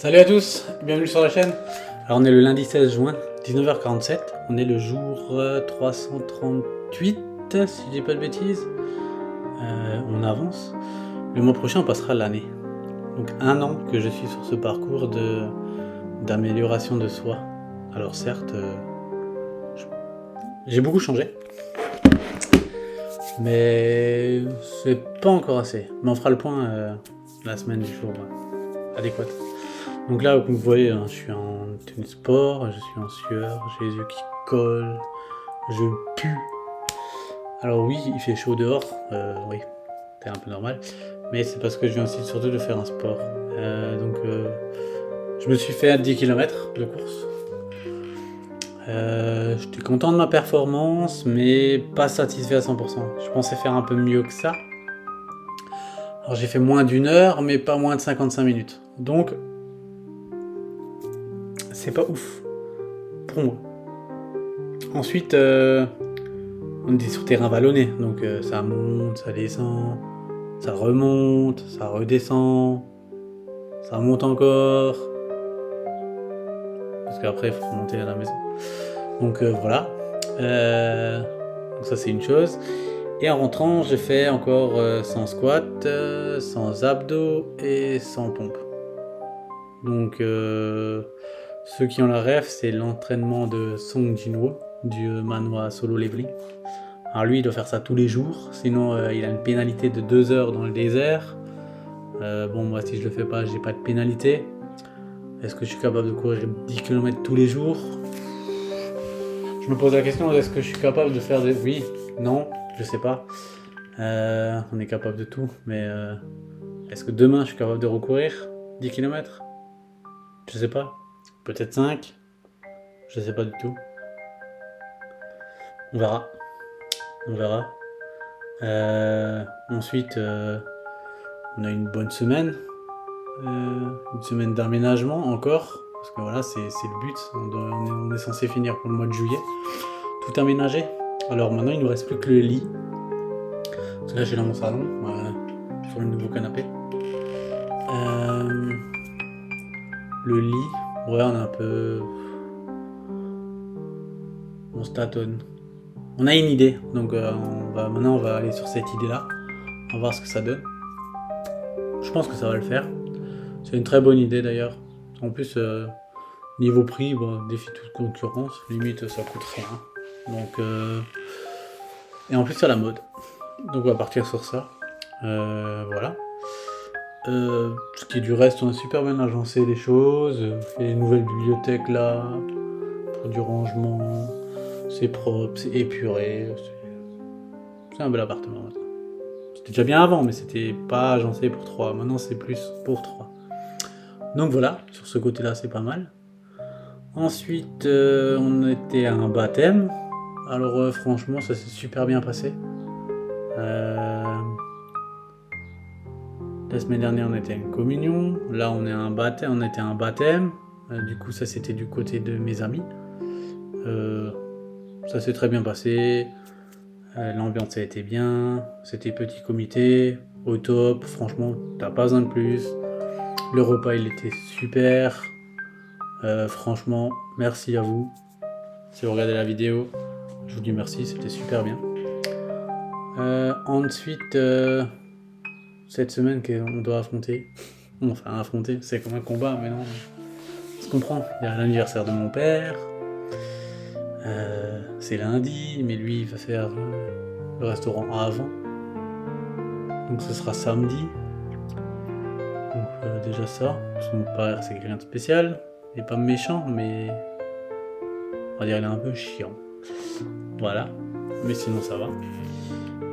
Salut à tous, bienvenue sur la chaîne. Alors on est le lundi 16 juin, 19h47, on est le jour 338, si je dis pas de bêtises. On avance. Le mois prochain on passera l'année. Donc 1 an que je suis sur ce parcours d'amélioration de soi. Alors certes, j'ai beaucoup changé, mais c'est pas encore assez. Mais on fera le point la semaine du jour adéquat. Donc là, comme vous voyez, je suis en tenue de sport, je suis en sueur, j'ai les yeux qui collent, je pue. Alors oui, il fait chaud dehors, oui, c'est un peu normal, mais c'est parce que je viens aussi surtout de faire un sport. Je me suis fait 10 km de course. J'étais content de ma performance, mais pas satisfait à 100%. Je pensais faire un peu mieux que ça. Alors j'ai fait moins d'1 heure, mais pas moins de 55 minutes. Donc, c'est pas ouf pour moi. Ensuite, on était sur terrain vallonné, donc ça monte, ça descend, ça remonte, ça redescend, ça monte encore, parce qu'après il faut remonter à la maison. Donc voilà. Donc ça c'est une chose. Et en rentrant, j'ai fait encore sans squat, sans abdos et sans pompe. Donc ceux qui ont la ref, c'est l'entraînement de Song Jinwoo du manhwa Solo Leveling. Alors lui, il doit faire ça tous les jours, sinon il a une pénalité de 2 heures dans le désert. Bon, moi si je le fais pas, j'ai pas de pénalité. Est-ce que je suis capable de courir 10 km tous les jours? Je me pose la question, est-ce que je suis capable de faire des... Oui, non, je sais pas. On est capable de tout, mais est-ce que demain je suis capable de recourir 10 km? Je sais pas. Peut-être 5. Je sais pas du tout. On verra. On verra. Ensuite, on a une bonne semaine. Une semaine d'aménagement encore. Parce que voilà, c'est le but. On est censé finir pour le mois de juillet. Tout aménagé. Alors maintenant, il nous reste plus que le lit. Parce que là, je suis dans mon salon. Sur le nouveau canapé. Le lit. Ouais, on a un peu... On se tâtonne. On a une idée. Donc maintenant, on va aller sur cette idée-là. On va voir ce que ça donne. Je pense que ça va le faire. C'est une très bonne idée d'ailleurs. En plus, niveau prix, bon, défie toute concurrence. Limite, ça coûte rien. Donc, et en plus, c'est à la mode. Donc, on va partir sur ça. Voilà. Ce qui est du reste, on a super bien agencé les choses. On fait une nouvelle bibliothèque là. Pour du rangement. C'est propre, c'est épuré. C'est un bel appartement maintenant. C'était déjà bien avant, mais c'était pas agencé pour 3. Maintenant, c'est plus pour 3. Donc voilà, sur ce côté-là, c'est pas mal. Ensuite, on était à un baptême. Alors franchement, ça s'est super bien passé. La semaine dernière, on était à une communion. Là, on est à un baptême. On était à un baptême. Du coup, ça, c'était du côté de mes amis. Ça s'est très bien passé. L'ambiance a été bien. C'était petit comité, au top. Franchement, t'as pas besoin de plus. Le repas, il était super. Franchement, merci à vous. Si vous regardez la vidéo, je vous dis merci, c'était super bien. Ensuite, cette semaine qu'on doit affronter. Enfin, affronter, c'est comme un combat, mais non. On se comprend. Il y a l'anniversaire de mon père. C'est lundi, mais lui, il va faire le restaurant avant. Donc ce sera samedi. Donc déjà ça. Son père, c'est quelqu'un de spécial. Il n'est pas méchant, mais on va dire qu'il est un peu chiant. Voilà. Mais sinon ça va.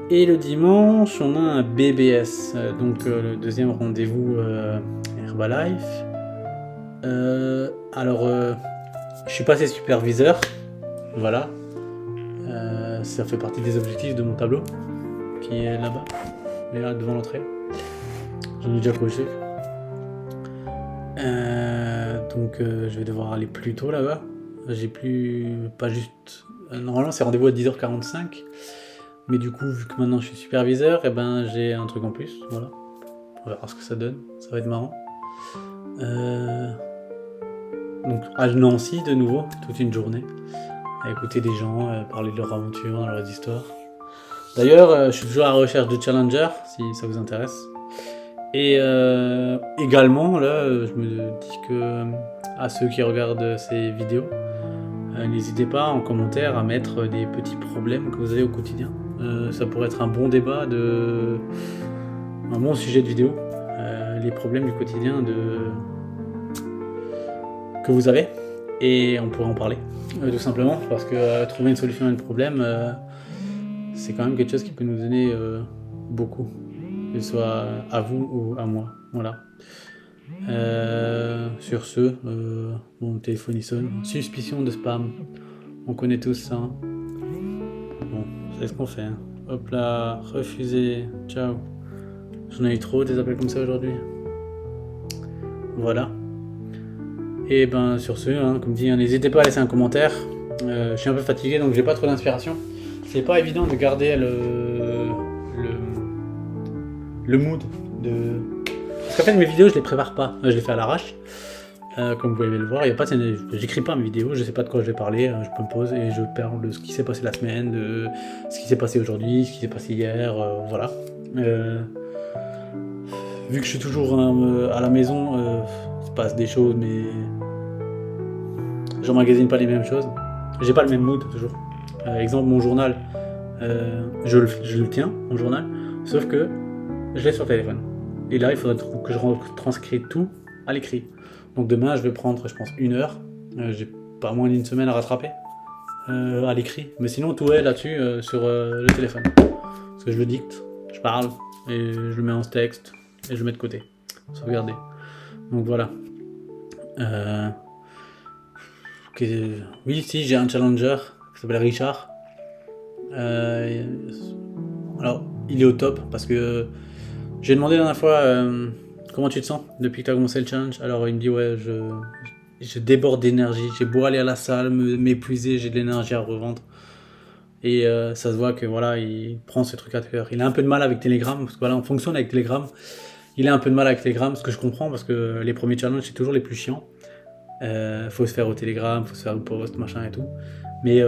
Et le dimanche, on a un BBS. Donc le deuxième rendez-vous Herbalife. Alors, je suis passé superviseur. Voilà. Ça fait partie des objectifs de mon tableau. Qui est là-bas. Là, devant l'entrée. J'en ai déjà coché. Donc je vais devoir aller plus tôt là-bas. J'ai plus... Pas juste... normalement c'est rendez-vous à 10h45. Mais du coup, vu que maintenant je suis superviseur, et ben j'ai un truc en plus. Voilà. On verra ce que ça donne. Ça va être marrant. à Nancy de nouveau, toute une journée, à écouter des gens parler de leur aventure, de leurs histoires. D'ailleurs, je suis toujours à la recherche de challengers, si ça vous intéresse. Et également, là, je me dis que à ceux qui regardent ces vidéos, n'hésitez pas en commentaire à mettre des petits problèmes que vous avez au quotidien. Ça pourrait être un bon débat, un bon sujet de vidéo. Les problèmes du quotidien que vous avez. Et on pourrait en parler, tout simplement, parce que trouver une solution à un problème, c'est quand même quelque chose qui peut nous donner beaucoup, que ce soit à vous ou à moi. Voilà. Sur ce, mon téléphone il sonne. Suspicion de spam. On connaît tous ça. Bon, c'est ce qu'on fait. Hein. Hop là, refusé. Ciao. J'en ai eu trop des appels comme ça aujourd'hui. Voilà. Et ben sur ce, hein, comme dit, n'hésitez pas à laisser un commentaire. Je suis un peu fatigué donc j'ai pas trop d'inspiration. C'est pas évident de garder le mood de. Parce qu'en fait mes vidéos je les prépare pas, je les fais à l'arrache. Comme vous pouvez le voir, j'écris pas mes vidéos, je sais pas de quoi je vais parler, je peux me poser et je parle de ce qui s'est passé la semaine, de ce qui s'est passé aujourd'hui, ce qui s'est passé hier, voilà. Vu que je suis toujours à la maison, il se passe des choses, mais j'emmagasine pas les mêmes choses. J'ai pas le même mood toujours. Exemple, mon journal, je le tiens, mon journal, sauf que je l'ai sur le téléphone. Et là, il faudrait que je transcris tout à l'écrit. Donc demain, je vais prendre, je pense, 1 heure. J'ai pas moins d'une semaine à rattraper à l'écrit. Mais sinon, tout est là-dessus sur le téléphone. Parce que je le dicte, je parle, et je le mets en texte, et je le mets de côté. Sauvegarder. Donc voilà. Oui, si, j'ai un challenger qui s'appelle Richard. Alors, il est au top parce que j'ai demandé la dernière fois comment tu te sens depuis que tu as commencé le challenge. Alors, il me dit ouais, je déborde d'énergie. J'ai beau aller à la salle, m'épuiser, j'ai de l'énergie à revendre. Et ça se voit que voilà, il prend ce truc à cœur. Il a un peu de mal avec Telegram parce que voilà, on fonctionne avec Telegram. Il a un peu de mal avec Telegram, ce que je comprends parce que les premiers challenges c'est toujours les plus chiants. Faut se faire au Telegram, faut se faire au post, machin et tout. Mais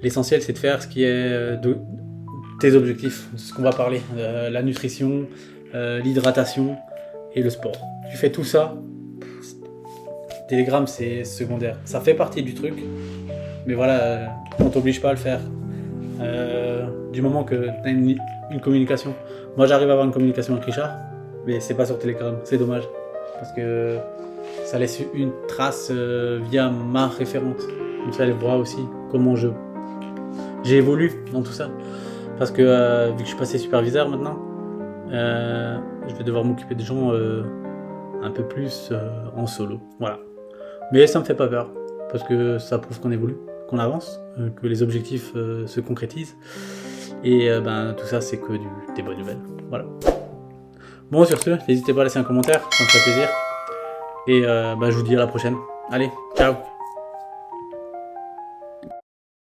l'essentiel c'est de faire ce qui est de tes objectifs, de ce qu'on va parler, la nutrition, l'hydratation et le sport. Tu fais tout ça, Telegram c'est secondaire. Ça fait partie du truc, mais voilà, on t'oblige pas à le faire. Du moment que tu as une communication. Moi j'arrive à avoir une communication avec Richard, mais c'est pas sur Telegram, c'est dommage. Parce que ça laisse une trace via ma référente. Comme ça elle voit aussi comment j'ai évolué dans tout ça. Parce que vu que je suis passé superviseur maintenant, je vais devoir m'occuper des gens un peu plus en solo. Voilà. Mais ça me fait pas peur. Parce que ça prouve qu'on évolue, qu'on avance, que les objectifs se concrétisent. Et tout ça c'est que des bonnes nouvelles. Voilà. Bon sur ce, n'hésitez pas à laisser un commentaire, ça me ferait plaisir. Et je vous dis à la prochaine. Allez, ciao!